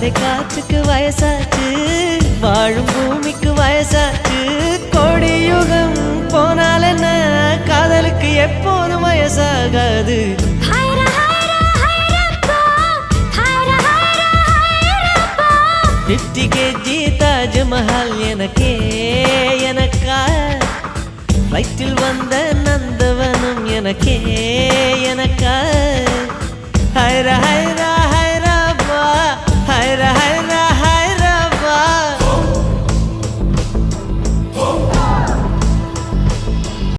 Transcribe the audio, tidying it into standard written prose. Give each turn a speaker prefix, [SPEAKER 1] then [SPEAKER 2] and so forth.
[SPEAKER 1] பாதை காற்றுக்கு வயசாச்சு, வாழும் பூமிக்கு வயசாச்சு. கோடியுகம் போனால் என்ன, காதலுக்கு எப்போதும் வயசாகாது. 50 kg தாஜ்மஹால் எனக்கே எனக்கா, ஃப்ளைட்டில் வந்த நந்தவனம் எனக்கே எனக்கா. ஹைரா ஹைரா